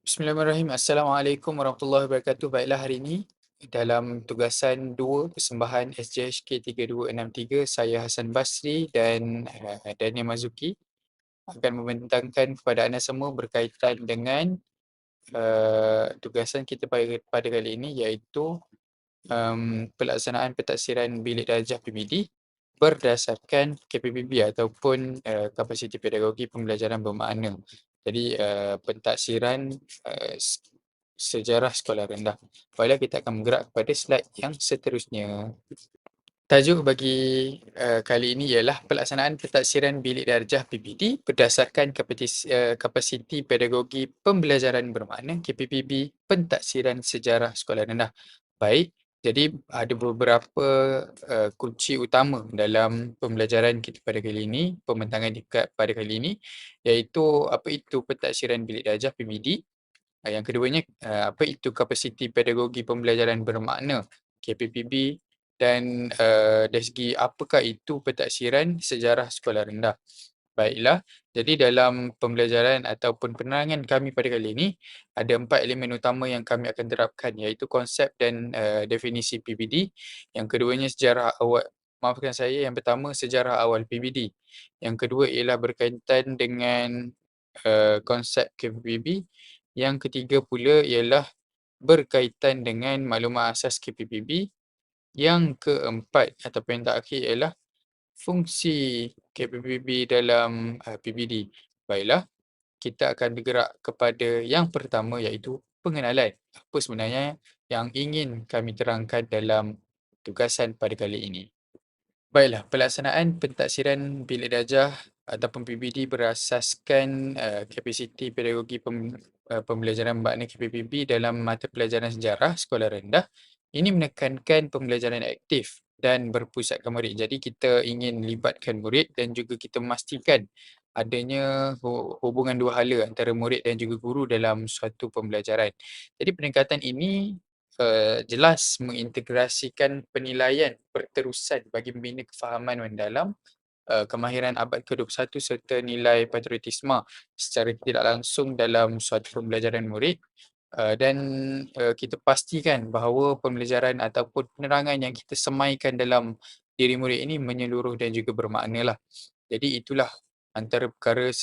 Bismillahirrahmanirrahim. Assalamualaikum warahmatullahi wabarakatuh. Baiklah, hari ini dalam tugasan 2 persembahan SJHK 3263, saya Hassan Basri dan Daniel Mazuki akan membentangkan kepada anda semua berkaitan dengan tugasan kita pada kali ini, iaitu pelaksanaan pentadsiran bilik darjah PBD berdasarkan KPPB ataupun kapasiti pedagogi pembelajaran bermakna. Jadi pentadsiran sejarah sekolah rendah. Baiklah, kita akan bergerak kepada slide yang seterusnya. Tajuk bagi kali ini ialah pelaksanaan pentadsiran bilik darjah PBD berdasarkan kapasiti pedagogi pembelajaran bermakna KPPB pentadsiran sejarah sekolah rendah. Baik, jadi ada beberapa kunci utama dalam pembelajaran kita pada kali ini, pembentangan pada kali ini, iaitu apa itu pentadsiran bilik darjah PBD. Yang keduanya, apa itu kapasiti pedagogi pembelajaran bermakna KPPB, dan dari segi apakah itu pentadsiran sejarah sekolah rendah. Baiklah, jadi dalam pembelajaran ataupun penerangan kami pada kali ini, ada 4 elemen utama yang kami akan terapkan, iaitu konsep dan definisi PBD. Yang keduanya sejarah awal, maafkan saya, yang pertama sejarah awal PBD. Yang kedua ialah berkaitan dengan konsep KPPB. Yang ketiga pula ialah berkaitan dengan maklumat asas KPPB. Yang keempat ataupun yang terakhir ialah fungsi KPPB dalam PBD. Baiklah, kita akan bergerak kepada yang pertama, iaitu pengenalan. Apa sebenarnya yang ingin kami terangkan dalam tugasan pada kali ini. Baiklah, pelaksanaan pentadsiran bilik darjah ataupun PBD berasaskan kapasiti pedagogi pembelajaran bermakna KPPB dalam mata pelajaran sejarah sekolah rendah. Ini menekankan pembelajaran aktif dan berpusatkan murid. Jadi kita ingin libatkan murid dan juga kita memastikan adanya hubungan dua hala antara murid dan juga guru dalam suatu pembelajaran. Jadi peningkatan ini jelas mengintegrasikan penilaian berterusan bagi membina kefahaman mendalam, kemahiran abad ke-21 serta nilai patriotisme secara tidak langsung dalam suatu pembelajaran murid. Dan kita pastikan bahawa pembelajaran ataupun penerangan yang kita semaikan dalam diri murid ini menyeluruh dan juga bermakna lah. Jadi itulah antara perkara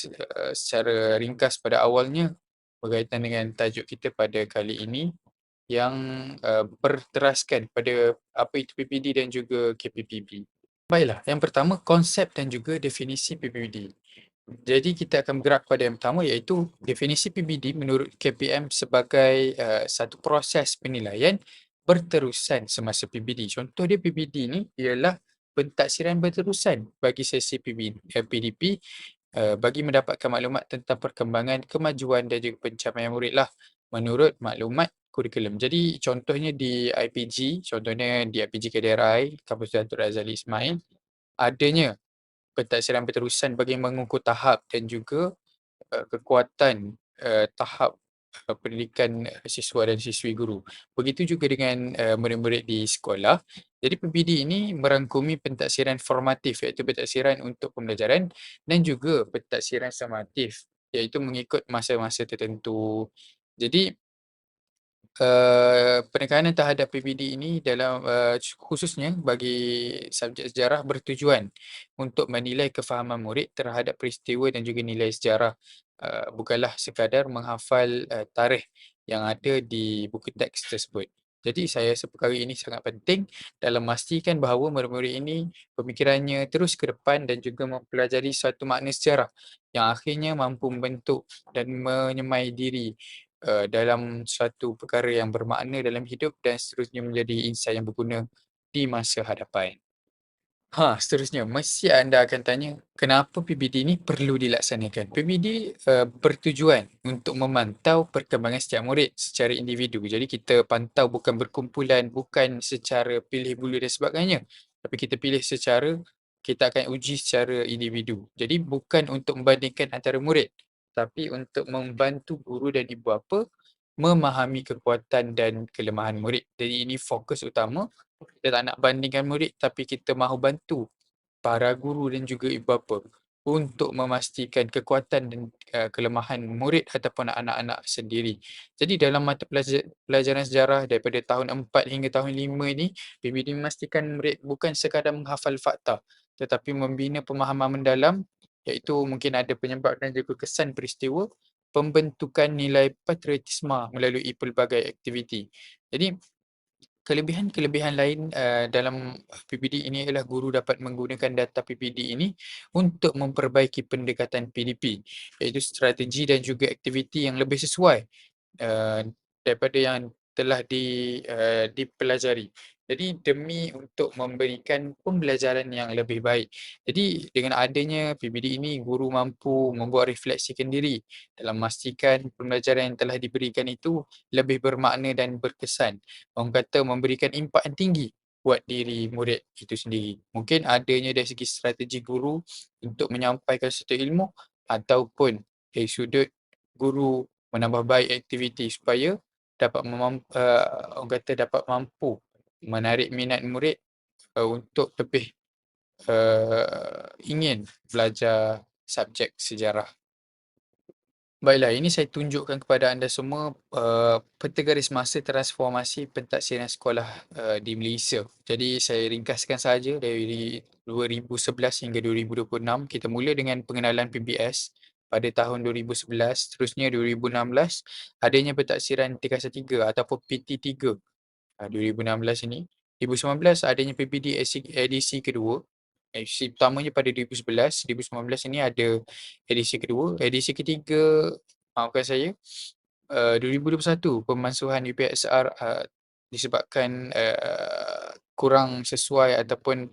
secara ringkas pada awalnya berkaitan dengan tajuk kita pada kali ini, yang berteraskan pada apa itu PPD dan juga KPPB. Baiklah, yang pertama konsep dan juga definisi PPD. Jadi kita akan bergerak pada yang pertama, iaitu definisi PBD menurut KPM sebagai satu proses penilaian berterusan semasa PBD. Contoh dia PBD ni ialah pentadsiran berterusan bagi sesi PDP bagi mendapatkan maklumat tentang perkembangan, kemajuan dan juga pencapaian murid lah menurut maklumat kurikulum. Jadi contohnya di IPG, contohnya di IPG KDRI, Kampus Datuk Razali Ismail, adanya pentadsiran berterusan bagi mengukur tahap dan juga kekuatan tahap pendidikan siswa dan siswi guru. Begitu juga dengan murid-murid di sekolah. Jadi PBD ini merangkumi pentadsiran formatif, iaitu pentadsiran untuk pembelajaran, dan juga pentadsiran sumatif, iaitu mengikut masa-masa tertentu. Jadi penekanan terhadap PBD ini dalam khususnya bagi subjek sejarah bertujuan untuk menilai kefahaman murid terhadap peristiwa dan juga nilai sejarah, bukanlah sekadar menghafal tarikh yang ada di buku teks tersebut. Jadi saya rasa perkara ini sangat penting dalam memastikan bahawa murid-murid ini pemikirannya terus ke depan dan juga mempelajari suatu makna sejarah yang akhirnya mampu membentuk dan menyemai diri dalam suatu perkara yang bermakna dalam hidup dan seterusnya menjadi insan yang berguna di masa hadapan. Seterusnya mesti anda akan tanya, kenapa PBD ni perlu dilaksanakan? PBD bertujuan untuk memantau perkembangan setiap murid secara individu. Jadi kita pantau bukan berkumpulan, bukan secara pilih bulu dan sebagainya. Tapi kita pilih secara, kita akan uji secara individu. Jadi bukan untuk membandingkan antara murid, tapi untuk membantu guru dan ibu bapa memahami kekuatan dan kelemahan murid. Jadi ini fokus utama. Kita tak nak bandingkan murid, tapi kita mahu bantu para guru dan juga ibu bapa untuk memastikan kekuatan dan kelemahan murid ataupun anak-anak sendiri. Jadi dalam mata pelajaran sejarah daripada tahun 4 hingga tahun 5 ini, PBD memastikan murid bukan sekadar menghafal fakta, tetapi membina pemahaman mendalam, iaitu mungkin ada penyebab dan juga kesan peristiwa, pembentukan nilai patriotisme melalui pelbagai aktiviti. Jadi kelebihan-kelebihan lain dalam PPD ini ialah guru dapat menggunakan data PPD ini untuk memperbaiki pendekatan PDP, iaitu strategi dan juga aktiviti yang lebih sesuai daripada yang telah dipelajari. Jadi demi untuk memberikan pembelajaran yang lebih baik. Jadi dengan adanya PPD ini, guru mampu membuat refleksikan diri dalam memastikan pembelajaran yang telah diberikan itu lebih bermakna dan berkesan. Orang kata memberikan impak yang tinggi buat diri murid itu sendiri. Mungkin adanya dari segi strategi guru untuk menyampaikan satu ilmu ataupun dari sudut guru menambah baik aktiviti supaya dapat orang kata dapat mampu menarik minat murid untuk lebih ingin belajar subjek sejarah. Baiklah, ini saya tunjukkan kepada anda semua peta garis masa transformasi pentaksiran sekolah di Malaysia. Jadi saya ringkaskan saja dari 2011 hingga 2026. Kita mula dengan pengenalan PBS pada tahun 2011, seterusnya 2016 adanya pentaksiran tingkatan 3 ataupun PT3 2016 ini. 2019 adanya PPD edisi kedua. Edisi pertamanya pada 2011, 2019 ini ada edisi kedua. Edisi ketiga, maafkan saya, 2021 pemansuhan UPSR disebabkan kurang sesuai ataupun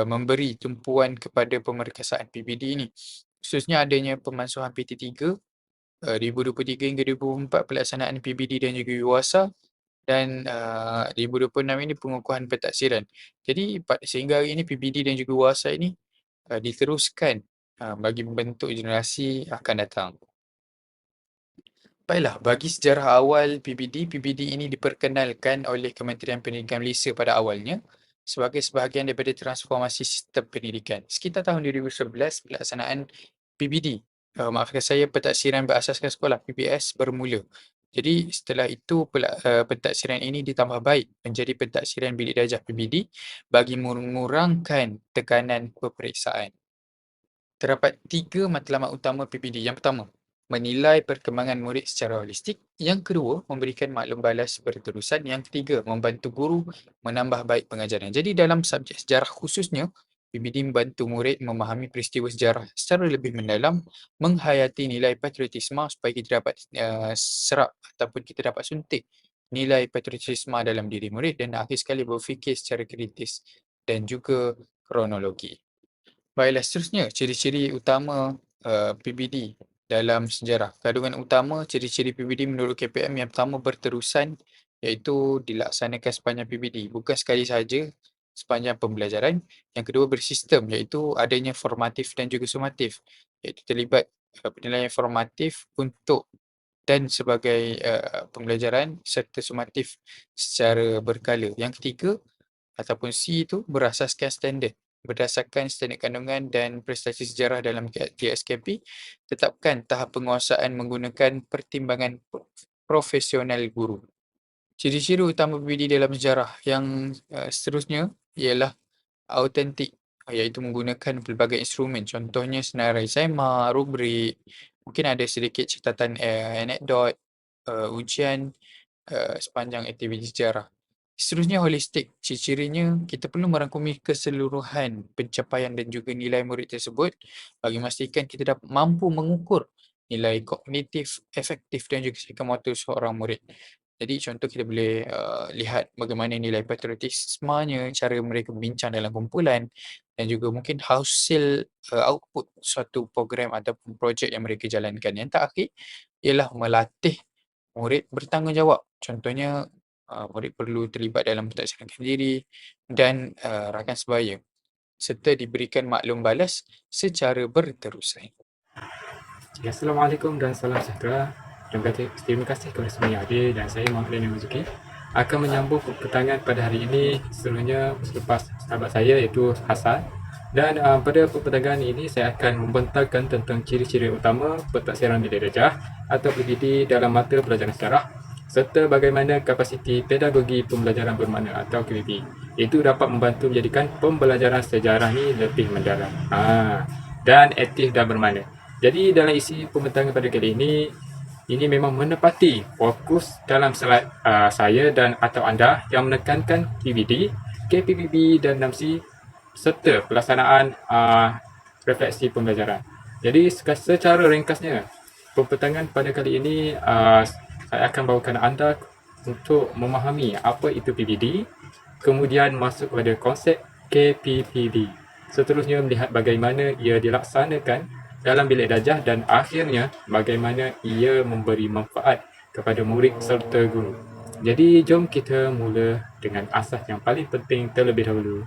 memberi tumpuan kepada pemerkasaan PPD ini. Khususnya adanya pemansuhan PT3 2023 hingga 2024 pelaksanaan PBD dan juga UASA, dan 2026 ini pengukuhan pentaksiran. Jadi sehingga hari ini PBD dan juga UASA ini diteruskan bagi membentuk generasi akan datang. Baiklah, bagi sejarah awal PBD ini diperkenalkan oleh Kementerian Pendidikan Malaysia pada awalnya sebagai sebahagian daripada transformasi sistem pendidikan. Sekitar tahun 2011, pelaksanaan PBD, maafkan saya, pentaksiran berasaskan sekolah PBS bermula. Jadi setelah itu pentaksiran ini ditambah baik menjadi pentaksiran bilik darjah PBD bagi mengurangkan tekanan peperiksaan. Terdapat 3 matlamat utama PPD. Yang pertama, menilai perkembangan murid secara holistik. Yang kedua, memberikan maklum balas berterusan. Yang ketiga, membantu guru menambah baik pengajaran. Jadi dalam subjek sejarah khususnya, PPD membantu murid memahami peristiwa sejarah secara lebih mendalam, menghayati nilai patriotisme supaya kita dapat serap ataupun kita dapat suntik nilai patriotisme dalam diri murid, dan akhir sekali berfikir secara kritis dan juga kronologi. Baiklah, seterusnya ciri-ciri utama PBD dalam sejarah. Kandungan utama ciri-ciri PBD menurut KPM, yang pertama berterusan, iaitu dilaksanakan sepanjang PBD, bukan sekali sahaja sepanjang pembelajaran. Yang kedua bersistem, iaitu adanya formatif dan juga sumatif, iaitu terlibat penilaian formatif untuk dan sebagai pembelajaran serta sumatif secara berkala. Yang ketiga ataupun C itu berasaskan standard. Berdasarkan standard kandungan dan prestasi sejarah dalam TSKP, tetapkan tahap penguasaan menggunakan pertimbangan profesional guru. Ciri-ciri utama PBD dalam sejarah yang seterusnya ialah autentik, iaitu menggunakan pelbagai instrumen. Contohnya senarai SEMA, rubrik, mungkin ada sedikit catatan anekdot, ujian sepanjang aktiviti sejarah. Seterusnya holistik. Ciri-cirinya kita perlu merangkumi keseluruhan pencapaian dan juga nilai murid tersebut bagi memastikan kita dapat mampu mengukur nilai kognitif, efektif dan juga psikomotor seorang murid. Jadi contoh kita boleh lihat bagaimana nilai patriotismenya, cara mereka berbincang dalam kumpulan dan juga mungkin hasil output suatu program ataupun projek yang mereka jalankan. Yang terakhir ialah melatih murid bertanggungjawab. Contohnya murid perlu terlibat dalam pentaksiran diri dan rakan sebaya serta diberikan maklum balas secara berterusan. Assalamualaikum dan salam sejahtera. Terima kasih kepada semua yang hadir, dan saya Muhammad Leni Mazuki akan menyambung pertanyaan pada hari ini. Seterusnya selepas sahabat saya iaitu Hasan Dan pada pertegangan ini saya akan membentangkan tentang ciri-ciri utama pentaksiran bilik darjah atau PBD dalam mata pelajaran sejarah serta bagaimana kapasiti pedagogi pembelajaran bermakna atau KPP. Itu dapat membantu menjadikan pembelajaran sejarah ni lebih mendalam dan aktif dan bermakna. Jadi dalam isi pembentangan pada kali ini memang menepati fokus dalam slide saya dan atau anda yang menekankan PBD, KPPB dan 6C serta pelaksanaan refleksi pembelajaran. Jadi secara ringkasnya, pembentangan pada kali ini saya akan bawakan anda untuk memahami apa itu PBD, kemudian masuk pada konsep KPPB. Seterusnya melihat bagaimana ia dilaksanakan dalam bilik darjah dan akhirnya bagaimana ia memberi manfaat kepada murid serta guru. Jadi jom kita mula dengan asas yang paling penting terlebih dahulu.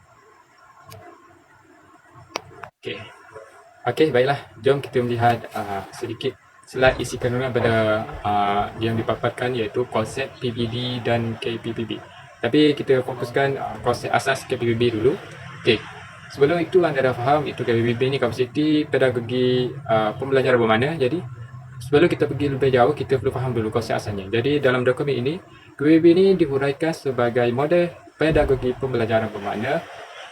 Okey, baiklah. Jom kita melihat sedikit slide isi kandungan pada yang dipaparkan iaitu konsep PBD dan KPPB. Tapi kita fokuskan konsep asas KPPB dulu. Okey. Sebelum itu anda dah faham itu KPPB ni kapasiti pedagogi pembelajaran bermakna. Jadi sebelum kita pergi lebih jauh, kita perlu faham dulu konsep asalnya. Jadi dalam dokumen ini, KPPB ini dihuraikan sebagai model pedagogi pembelajaran bermakna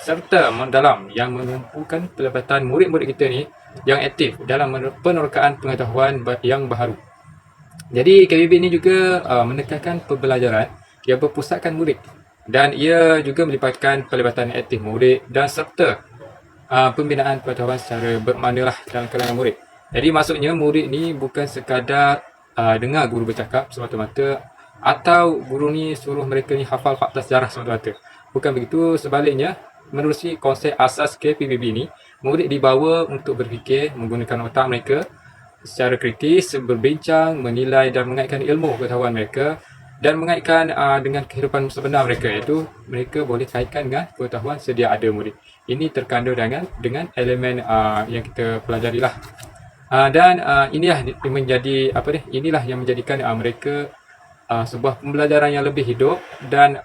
serta mendalam yang menumpukan pelibatan murid-murid kita ni yang aktif dalam penerokaan pengetahuan yang baharu. Jadi KPPB ini juga menekankan pembelajaran yang berpusatkan murid dan ia juga melibatkan pelibatan aktif murid dan serta pembinaan pengetahuan secara bermakna lah dalam kalangan murid. Jadi maksudnya murid ni bukan sekadar dengar guru bercakap semata-mata atau guru ni suruh mereka ni hafal fakta sejarah semata-mata. Bukan begitu, sebaliknya menerusi konsep asas KPPB ini, murid dibawa untuk berfikir menggunakan otak mereka secara kritis, berbincang, menilai dan mengaitkan ilmu pengetahuan mereka dan mengaitkan dengan kehidupan sebenar mereka, iaitu mereka boleh kaitkan dengan pengetahuan sedia ada murid. Ini terkandung dengan elemen yang kita pelajari lah. Dan inilah yang menjadikan mereka sebuah pembelajaran yang lebih hidup dan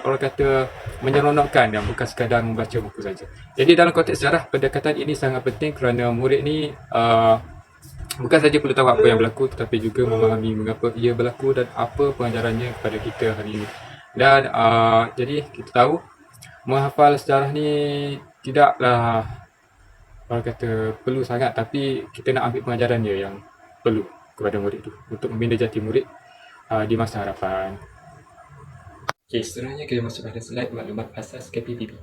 orang kata menyeronokkan dan bukan sekadar membaca buku saja. Jadi dalam konteks sejarah, pendekatan ini sangat penting kerana murid ni bukan saja perlu tahu apa yang berlaku tetapi juga memahami mengapa ia berlaku dan apa pengajarannya kepada kita hari ini. Dan jadi kita tahu menghafal sejarah ni tidaklah orang kata perlu sangat, tapi kita nak ambil pengajaran dia yang perlu kepada murid tu untuk membina jati murid di masa hadapan. Okey, seterusnya kita masuk pada slide maklumat asas KPPB.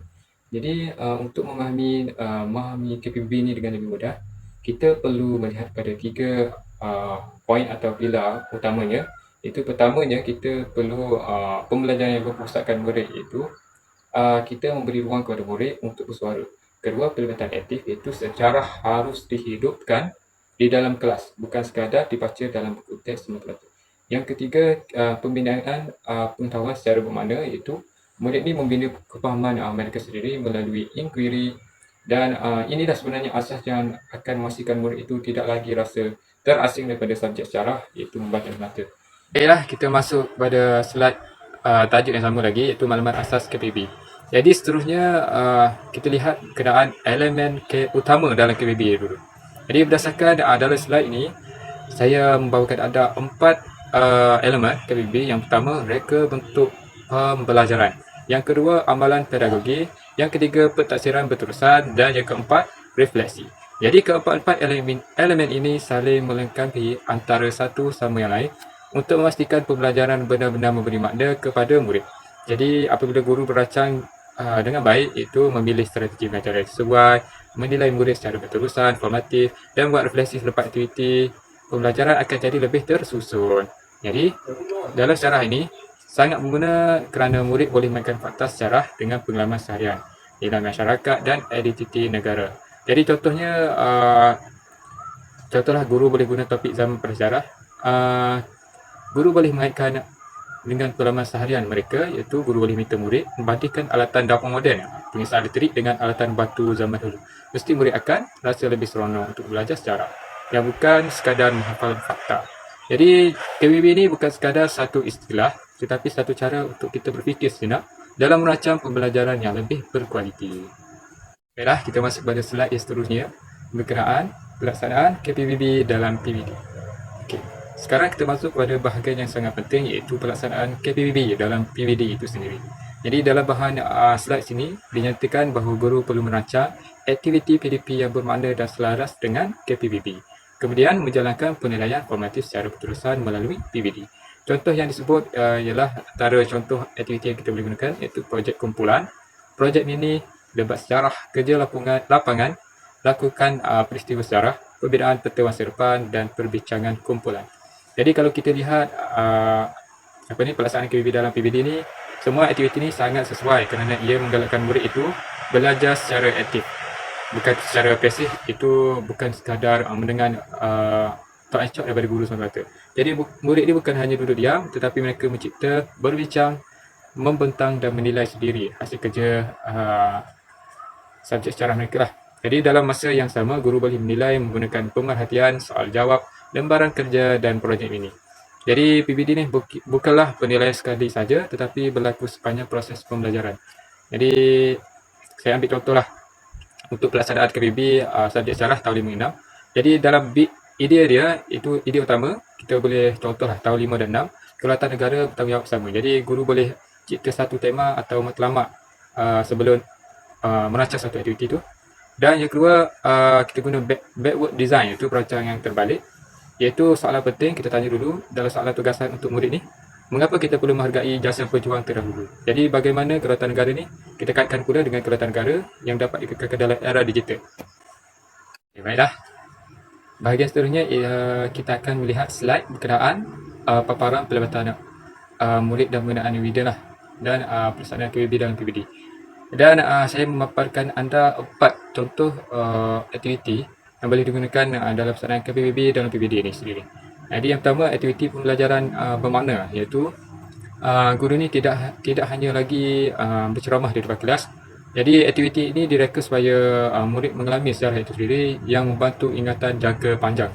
Jadi untuk memahami KPPB ini dengan lebih mudah, kita perlu melihat pada 3 poin atau pilar utamanya. Itu pertamanya kita perlu pembelajaran yang berpusatkan murid, iaitu kita memberi ruang kepada murid untuk bersuara. Kedua, pelibatan aktif, iaitu sejarah harus dihidupkan di dalam kelas, bukan sekadar dibaca dalam buku teks semata-mata. Yang ketiga, pembinaan pengetahuan secara bermakna, iaitu murid ni membina kefahaman mereka sendiri melalui inquiry dan inilah sebenarnya asas yang akan memastikan murid itu tidak lagi rasa terasing daripada subjek sejarah, iaitu membaca semata. Baiklah, kita masuk pada slide tajuk yang sama lagi, iaitu maklumat asas KPPB. Jadi seterusnya kita lihat kenaan elemen utama dalam KPPB dulu. Jadi berdasarkan dalam slide ini, saya membawakan anda 4 elemen KPPB. Yang pertama, reka bentuk pembelajaran. Yang kedua, amalan pedagogi. Yang ketiga, pentaksiran berterusan. Dan yang keempat, refleksi. Jadi keempat-empat elemen ini saling melengkapi antara satu sama yang lain untuk memastikan pembelajaran benar-benar memberi makna kepada murid. Jadi apabila guru berancang dengan baik, iaitu memilih strategi pengajaran yang sesuai, menilai murid secara berterusan, formatif dan buat refleksi selepas aktiviti, pembelajaran akan jadi lebih tersusun. Jadi, dalam sejarah ini sangat berguna kerana murid boleh mainkan fakta sejarah dengan pengalaman seharian, nilai masyarakat dan identiti negara. Jadi contohlah guru boleh guna topik zaman prasejarah. Guru boleh mengaitkan dengan pengalaman seharian mereka, iaitu guru boleh minta murid membandingkan alatan dapur moden, pengisah elektrik dengan alatan batu zaman dulu. Mesti murid akan rasa lebih seronok untuk belajar sejarah yang bukan sekadar menghafal fakta. Jadi KPPB ini bukan sekadar satu istilah tetapi satu cara untuk kita berfikir sejenak dalam merancang pembelajaran yang lebih berkualiti. Baiklah, kita masuk pada slide yang seterusnya, berkenaan pelaksanaan KPBB dalam PBD. Okey, sekarang kita masuk pada bahagian yang sangat penting, iaitu pelaksanaan KPBB dalam PBD itu sendiri. Jadi dalam bahagian slide sini dinyatakan bahawa guru perlu merancang aktiviti PDP yang bermakna dan selaras dengan KPBB. Kemudian menjalankan penilaian formatif secara berterusan melalui PBD. Contoh yang disebut ialah antara contoh aktiviti yang kita boleh gunakan, iaitu projek kumpulan, projek mini, debat sejarah, kerja lapangan, lakukan peristiwa sejarah, perbezaan peta masa depan dan perbincangan kumpulan. Jadi kalau kita lihat pelaksanaan KPBB dalam PBD ni, semua aktiviti ni sangat sesuai kerana ia menggalakkan murid itu belajar secara aktif, bukan secara pasif. Itu bukan sekadar mendengar talk daripada guru semata. Jadi murid ni bukan hanya duduk diam, tetapi mereka mencipta, berbincang, membentang dan menilai sendiri hasil kerja subjek sejarah mereka lah. Jadi dalam masa yang sama, guru boleh menilai menggunakan pemerhatian, soal jawab, lembaran kerja dan projek mini. Jadi PBD ni bukanlah penilaian sekali saja, tetapi berlaku sepanjang proses pembelajaran. Jadi saya ambil contohlah untuk pelaksanaan KPBB subjek sejarah tahun 5 6. Jadi dalam idea dia, itu idea utama, kita boleh contohlah tahun 5 dan 6, kedaulatan negara bertanggungjawab bersama. Jadi guru boleh cipta satu tema atau matlamat sebelum merancang satu aktiviti itu. Dan yang kedua, kita guna backward design, iaitu perancangan yang terbalik. Iaitu soalan penting kita tanya dulu dalam soalan tugasan untuk murid ni, mengapa kita perlu menghargai jasa pejuang terdahulu. Jadi bagaimana kedaulatan negara ni kita kaitkan pula dengan kedaulatan negara yang dapat dikekalkan dalam era digital. Okay, baiklah. Bahagian seterusnya kita akan melihat slide berkenaan paparan pelibatan murid dan penggunaan evidence lah, dan pelaksanaan KPBB dalam PBD. Dan saya memaparkan anda 4 contoh aktiviti yang boleh digunakan dalam pelaksanaan KPBB dalam PBD ini sendiri. Jadi yang pertama, aktiviti pembelajaran bermakna, iaitu guru ni tidak hanya lagi berceramah di depan kelas. Jadi aktiviti ini direka supaya murid mengalami sejarah itu sendiri yang membantu ingatan jangka panjang.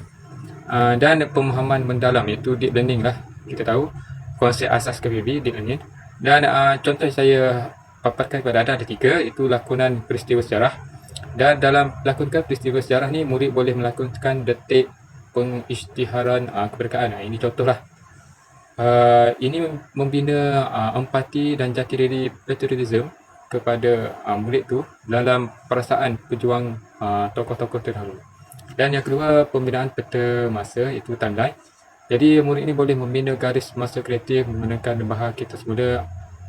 Dan pemahaman mendalam, iaitu deep learning lah. Kita tahu konsep asas KPBB, deep learning. Dan contoh saya paparkan kepada anda ada 3, iaitu lakonan peristiwa sejarah. Dan dalam lakonkan peristiwa sejarah ni, murid boleh melakonkan detik pengisytiharan kemerdekaan. Ini contohlah. Ini membina empati dan jati diri patriotism kepada murid tu dalam perasaan pejuang tokoh-tokoh terdahulu. Dan yang kedua, pembinaan peta masa, iaitu timeline. Jadi murid ini boleh membina garis masa kreatif menggunakan bahasa kita semula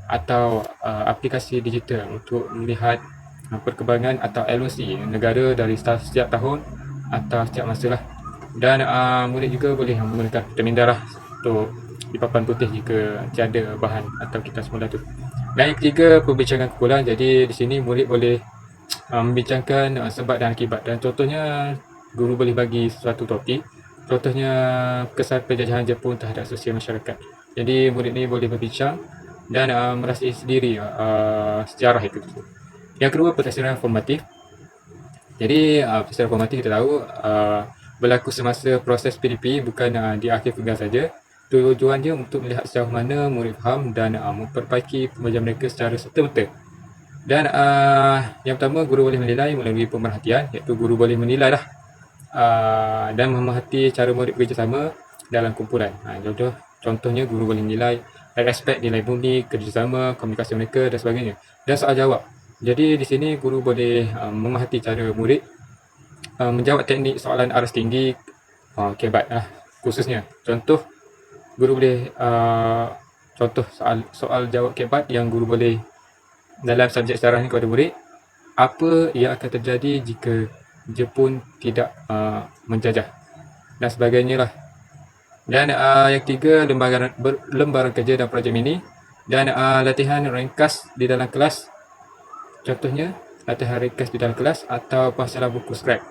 atau aplikasi digital untuk melihat perkembangan atau LOC negara dari setiap tahun atau setiap masa lah. Dan murid juga boleh menggunakan vitamin darah untuk di papan putih jika tiada bahan atau kitab semula tu. Dan yang ketiga, perbincangan kumpulan. Jadi di sini murid boleh membincangkan sebab dan akibat. Dan contohnya, guru boleh bagi suatu topik. Contohnya, kesan penjajahan Jepun terhadap sosial masyarakat. Jadi murid ni boleh berbincang dan merasai sendiri sejarah itu. Yang kedua, pentafsiran formatif. Jadi pentafsiran formatif kita tahu berlaku semasa proses PDP, bukan di akhir penggal saja. Tujuannya untuk melihat sejauh mana murid faham dan memperbaiki pembelajaran mereka secara serta-merta. Dan yang pertama, guru boleh menilai melalui pemerhatian, iaitu guru boleh menilai lah dan memerhati cara murid bekerjasama dalam kumpulan. Contohnya guru boleh menilai respect, nilai bumi, kerjasama, komunikasi mereka dan sebagainya. Dan soal jawab. Jadi di sini guru boleh memerhati cara murid menjawab teknik soalan aras tinggi, kebat lah khususnya. Contoh, guru boleh contoh soal jawab kebat yang guru boleh dalam subjek sejarah ni kepada murid, apa yang akan terjadi jika Jepun tidak menjajah dan sebagainya lah. Dan yang ketiga, lembaran kerja dan projek mini dan latihan ringkas di dalam kelas. Contohnya, latihan ringkas di dalam kelas atau pasaran buku scrap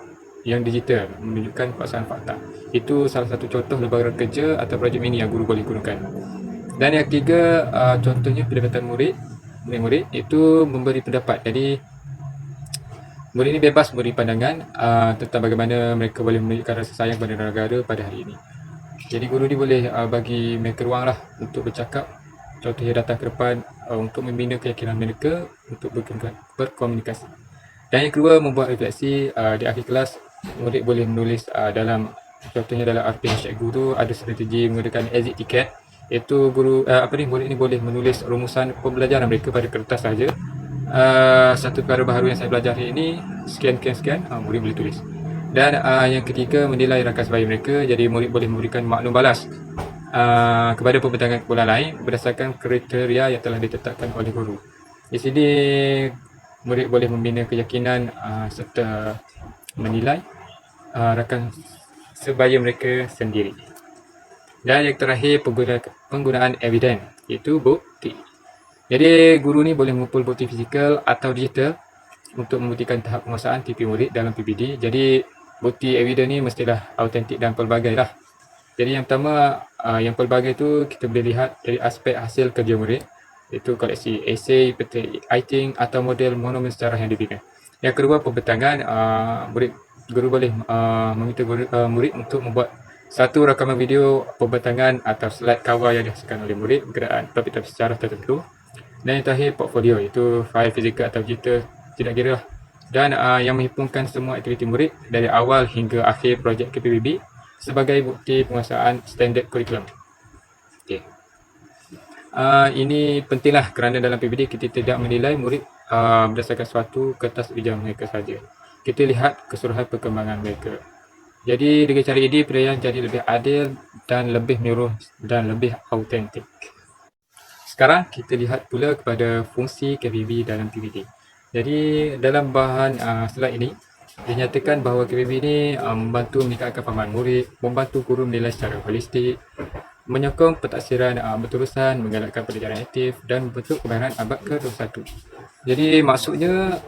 yang digital menunjukkan pasaran fakta. Itu salah satu contoh lembaran kerja atau projek mini yang guru boleh gunakan. Dan yang ketiga, contohnya pendapatan murid itu memberi pendapat. Jadi murid ini bebas memberi pandangan tentang bagaimana mereka boleh menunjukkan rasa sayang kepada negara pada hari ini. Jadi guru ni boleh bagi mereka ruang lah untuk bercakap. Contohnya datang ke depan untuk membina keyakinan mereka untuk berkomunikasi. Dan yang kedua, membuat refleksi. Di akhir kelas, murid boleh menulis dalam, contohnya dalam RPH Cikgu tu ada strategi menggunakan exit ticket, iaitu murid ni boleh menulis rumusan pembelajaran mereka pada kertas saja. Satu perkara baharu yang saya belajar hari ini, sekian, murid boleh tulis. Dan yang ketiga, menilai rakan sebaya mereka. Jadi murid boleh memberikan maklum balas kepada pembentang kumpulan lain berdasarkan kriteria yang telah ditetapkan oleh guru. Di sini murid boleh membina keyakinan serta menilai rakan sebaya mereka sendiri. Dan yang terakhir, penggunaan eviden, iaitu bukti. Jadi guru ni boleh mengumpul bukti fizikal atau digital untuk membuktikan tahap penguasaan TP murid dalam PBD. Jadi bukti eviden ni mestilah autentik dan pelbagai lah. Jadi yang pertama, yang pelbagai tu kita boleh lihat dari aspek hasil kerja murid, iaitu koleksi esei, peta writing atau model monumen sejarah yang dibina. Yang kedua, pembentangan. Guru boleh meminta murid untuk membuat satu rakaman video pembentangan atau slide cover yang dihasilkan oleh murid berkenaan topik-topik sejarah tertentu. Dan yang terakhir, portfolio, iaitu fail fizikal atau digital, tidak kira lah. Dan yang menghimpunkan semua aktiviti murid dari awal hingga akhir projek KPBB sebagai bukti penguasaan standard kurikulum. Okay. Ini pentinglah kerana dalam PBD kita tidak menilai murid berdasarkan suatu kertas ujian mereka saja. Kita lihat keseluruhan perkembangan mereka. Jadi dengan cara ini penilaian jadi lebih adil dan lebih menyeluruh dan lebih autentik. Sekarang kita lihat pula kepada fungsi KPB dalam PBD. Jadi dalam bahan slide ini dinyatakan bahawa KPB ini membantu meningkatkan fahaman murid, membantu guru menilai secara holistik, menyokong pentaksiran berterusan, menggalakkan pelajaran aktif dan membentuk kemahiran abad ke-21. Jadi maksudnya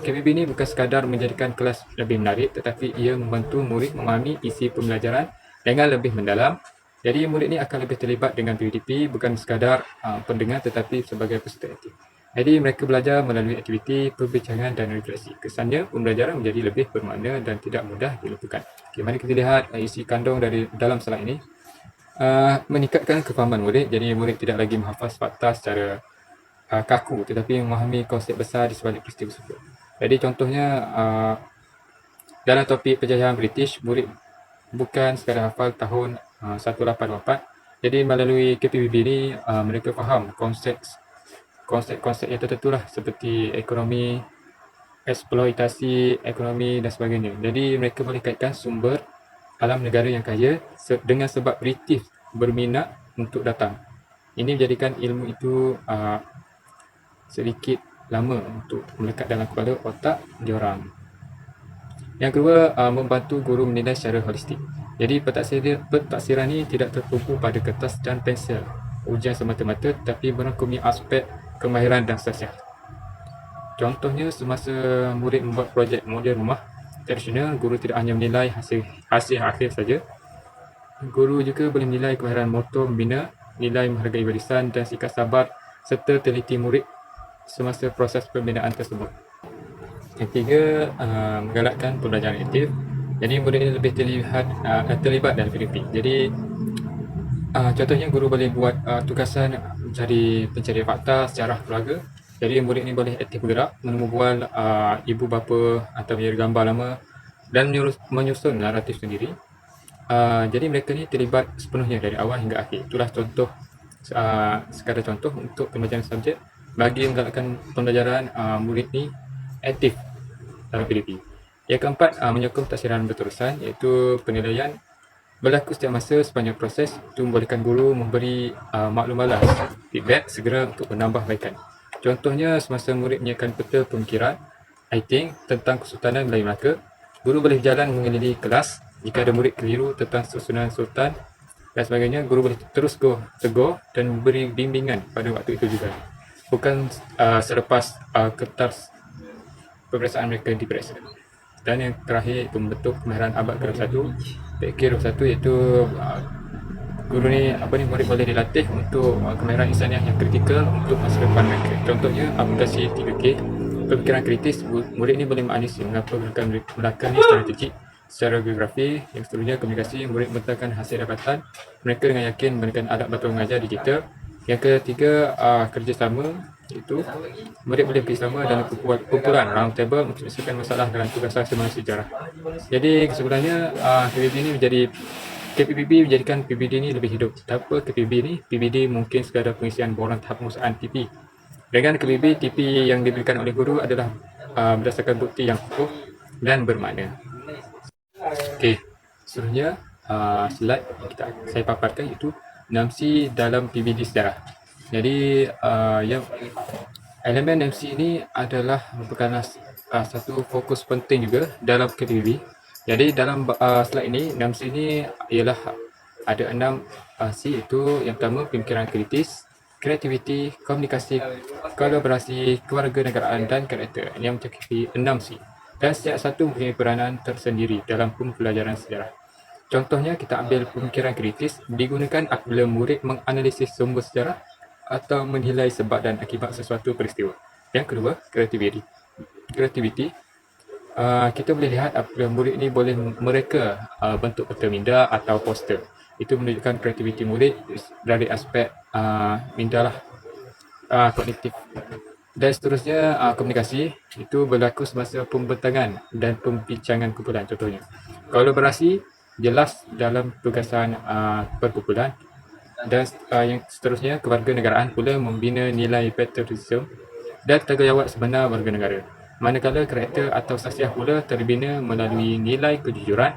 KPB ini bukan sekadar menjadikan kelas lebih menarik, tetapi ia membantu murid memahami isi pembelajaran dengan lebih mendalam. Jadi murid ini akan lebih terlibat dengan PDP, bukan sekadar pendengar tetapi sebagai peserta aktif. Jadi mereka belajar melalui aktiviti, perbincangan dan refleksi. Kesannya pembelajaran menjadi lebih bermakna dan tidak mudah dilupakan. Okay, mari kita lihat isi kandung dari dalam slide ini. Meningkatkan kefahaman murid. Jadi murid tidak lagi menghafaz fakta secara kaku tetapi memahami konsep besar di sebalik peristiwa tersebut. Jadi contohnya dalam topik penjajahan British, murid bukan sekadar hafal tahun 1884. Jadi melalui KPBB ini mereka faham konsep yang tertentu lah, seperti ekonomi, eksploitasi ekonomi dan sebagainya. Jadi mereka boleh kaitkan sumber alam negara yang kaya dengan sebab British berminat untuk datang. Ini menjadikan ilmu itu sedikit lama untuk melekat dalam kepala otak diorang. Yang kedua, membantu guru menilai secara holistik. Jadi pentaksiran ini tidak tertumpu pada kertas dan pensel ujian semata-mata, tetapi merangkumi aspek kemahiran dan sosial. Contohnya, semasa murid membuat projek model rumah tradisional, guru tidak hanya menilai hasil akhir saja. Guru juga boleh menilai kemahiran motor membina, nilai menghargai barisan dan sikap sabar serta teliti murid semasa proses pembinaan tersebut. Yang ketiga, menggalakkan pembelajaran aktif. Jadi murid ini lebih terlibat dalam PDP. Jadi contohnya guru boleh buat tugasan mencari pencarian fakta sejarah keluarga. Jadi murid ini boleh aktif bergerak, menemu bual ibu bapa atau menjadi gambar lama dan menyusun naratif sendiri. Jadi mereka ni terlibat sepenuhnya dari awal hingga akhir. Itulah contoh, sekadar contoh untuk pembelajaran subjek bagi menggalakkan pembelajaran murid ni aktif dalam PDP. Yang keempat, menyokong taksiran berterusan, iaitu penilaian berlaku setiap masa sepanjang proses. Itu membolehkan guru memberi maklum balas, feedback segera untuk menambah baikan. Contohnya, semasa murid menyiapkan peta pemikiran writing tentang Kesultanan Melayu Melaka, guru boleh berjalan mengelilingi kelas. Jika ada murid keliru tentang susunan sultan dan sebagainya, guru boleh terus tegur dan memberi bimbingan pada waktu itu juga. Bukan selepas kertas peperiksaan mereka diperiksa. Dan yang terakhir, itu membentuk kemahiran abad ke-21. PK21 iaitu guru ni murid boleh dilatih untuk kemahiran insaniah yang kritikal untuk masa depan mereka. Contohnya aplikasi 3K, pemikiran kritis. Murid ni boleh menganalisis mengapa gerakan Melaka ni strategik secara geografi. Yang seterusnya, komunikasi. Murid membentangkan hasil dapatan mereka dengan yakin menggunakan alat bantuan mengajar digital. Yang ketiga, kerjasama. Iaitu murid boleh bersama dalam kumpulan round table untuk menyelesaikan masalah dalam tugasan semasa sejarah. Jadi kesimpulannya KPPB menjadikan PBD ini lebih hidup. Apa KPBB ini? PBD mungkin sekadar pengisian borang tahap penguasaan TP. Dengan KPBB, TP yang diberikan oleh guru adalah berdasarkan bukti yang kokoh dan bermakna. Okey, seterusnya slide yang saya paparkan iaitu 6C dalam PBD sejarah. Jadi yang elemen 6C ini adalah merupakan satu fokus penting juga dalam KPBB. Jadi dalam slide ini 6C ini ialah ada 6C, iaitu yang pertama pemikiran kritis, kreativiti, komunikasi, kolaborasi, kewarganegaraan dan karakter yang mencakupi 6C. Dan setiap satu mempunyai peranan tersendiri dalam pembelajaran sejarah. Contohnya kita ambil pemikiran kritis digunakan apabila murid menganalisis sumber sejarah atau menilai sebab dan akibat sesuatu peristiwa. Yang kedua, kreativiti. Kita boleh lihat apabila murid ni boleh mereka bentuk peta minda atau poster. Itu menunjukkan kreativiti murid dari aspek minda lah, kognitif. Dan seterusnya komunikasi itu berlaku semasa pembentangan dan pembincangan kumpulan. Contohnya kolaborasi jelas dalam tugasan perkumpulan. Dan yang seterusnya kewarganegaraan pula membina nilai patriotisme dan tanggungjawab sebenar warga negara. Manakala karakter atau sasiah pula terbina melalui nilai kejujuran,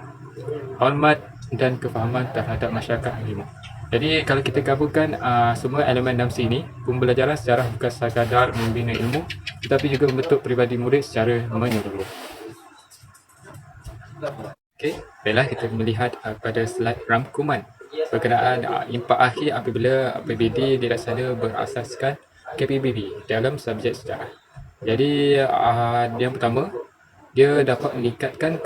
hormat dan kefahaman terhadap masyarakat harimau. Jadi kalau kita gabungkan semua elemen 6C ini, pembelajaran sejarah bukan sekadar membina ilmu tetapi juga membentuk peribadi murid secara menyeluruh. Okey, baiklah kita melihat pada slide rangkuman berkenaan impak akhir apabila PBD dilaksana berasaskan KPBB dalam subjek sejarah. Jadi yang pertama, dia dapat meningkatkan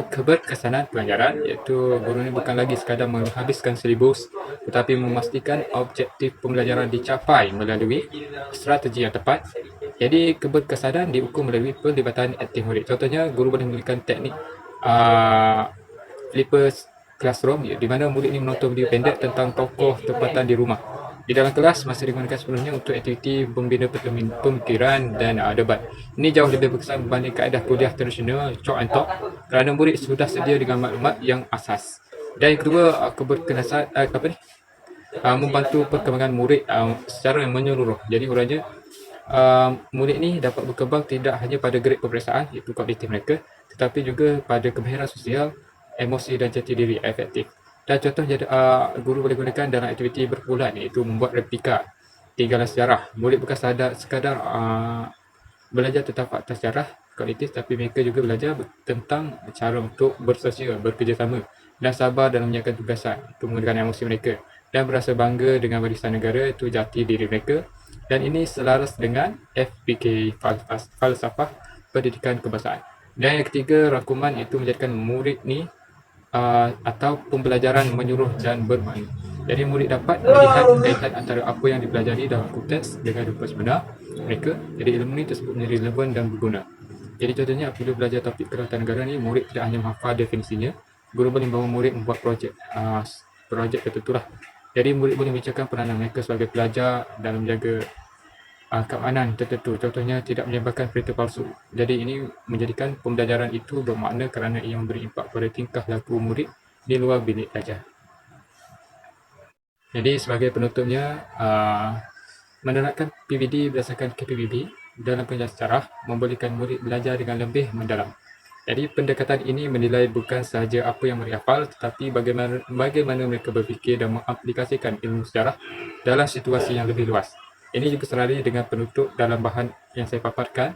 keberkesanan pelajaran, iaitu guru ini bukan lagi sekadar menghabiskan silibus tetapi memastikan objektif pembelajaran dicapai melalui strategi yang tepat. Jadi keberkesanan diukur melalui pelibatan aktif murid. Contohnya guru boleh menggunakan teknik flipper classroom di mana murid ini menonton video pendek tentang tokoh tempatan di rumah. Di dalam kelas masih digunakan sepenuhnya untuk aktiviti pembina pemikiran dan debat. Ini jauh lebih berkesan berbanding kaedah kuliah tradisional chalk and talk kerana murid sudah sedia dengan maklumat yang asas. Dan yang kedua, keberkesan membantu perkembangan murid secara menyeluruh. Jadi urangnya murid ni dapat berkembang tidak hanya pada grade peperiksaan iaitu kognitif mereka tetapi juga pada kemahiran sosial, emosi dan jati diri efektif. Dan contoh guru boleh gunakan dalam aktiviti berkumpulan iaitu membuat replika tinggalan sejarah. Murid bukan sekadar belajar tentang fakta sejarah kognitif tapi mereka juga belajar tentang cara untuk bersosial, bekerjasama dan sabar dalam menjalankan tugasan. Itu menggunakan emosi mereka dan berasa bangga dengan warisan negara, itu jati diri mereka. Dan ini selaras dengan FPK, falsafah pendidikan kebangsaan. Dan yang ketiga, rangkuman itu menjadikan murid ni atau pembelajaran menyeluruh dan bermakna. Jadi murid dapat melihat kaitan antara apa yang dipelajari dalam konteks dengan rupa sebenar mereka. Jadi ilmu ni tersebut menjadi relevan dan berguna. Jadi contohnya apabila belajar topik kedaulatan negara ni, murid tidak hanya menghafal definisinya, guru boleh membawa murid membuat projek tertentu lah. Jadi murid boleh membincangkan peranan mereka sebagai pelajar dalam menjaga keamanan tertentu. Contohnya tidak menyebarkan berita palsu. Jadi ini menjadikan pembelajaran itu bermakna kerana ia memberi impak pada tingkah laku murid di luar bilik belajar. Jadi sebagai penutupnya, menerapkan PBD berdasarkan KPBB dalam pengajaran sejarah membolehkan murid belajar dengan lebih mendalam. Jadi pendekatan ini menilai bukan sahaja apa yang mereka hafal tetapi bagaimana mereka berfikir dan mengaplikasikan ilmu sejarah dalam situasi yang lebih luas. Ini juga selari dengan penutup dalam bahan yang saya paparkan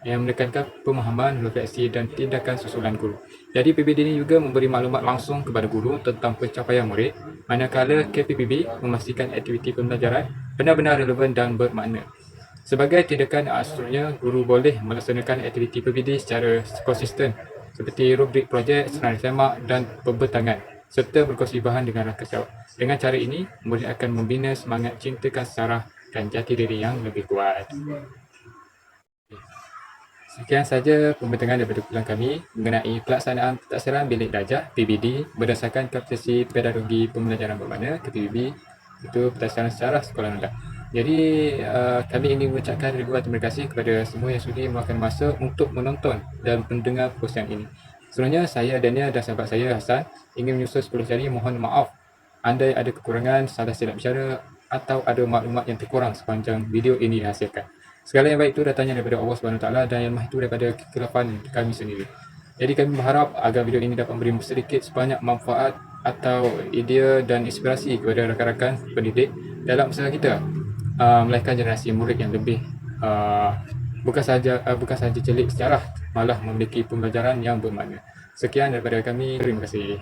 yang menekankan pemahaman, refleksi dan tindakan susulan guru. Jadi PBD ini juga memberi maklumat langsung kepada guru tentang pencapaian murid, manakala KPPB memastikan aktiviti pembelajaran benar-benar relevan dan bermakna. Sebagai tindakan seterusnya, guru boleh melaksanakan aktiviti PBD secara konsisten seperti rubrik projek, senarai semak dan pembentangan serta berkongsi bahan dengan rakan sejawat. Dengan cara ini, murid akan membina semangat cintakan sejarah dan jati diri yang lebih kuat. Sekian saja pembentangan daripada kumpulan kami mengenai pelaksanaan pentaksiran bilik darjah PBD berdasarkan kapasiti pedagogi pembelajaran bermakna KPBB, itu pentaksiran sejarah sekolah rendah. Jadi kami ingin mengucapkan ribuan terima kasih kepada semua yang sudi meluangkan masa untuk menonton dan mendengar postian ini. Sebenarnya saya Daniel dan sahabat saya Hassan ingin menyusul 10 jari. Mohon maaf andai ada kekurangan, salah silap bicara atau ada maklumat yang terkurang sepanjang video ini dihasilkan. Segala yang baik itu datangnya daripada Allah SWT dan yang lemah itu daripada kekelapan kami sendiri. Jadi kami berharap agar video ini dapat memberi sedikit sebanyak manfaat atau idea dan inspirasi kepada rakan-rakan pendidik dalam usaha kita melahirkan generasi murid yang lebih bukan sahaja celik sejarah, malah memiliki pembelajaran yang bermakna. Sekian daripada kami. Terima kasih.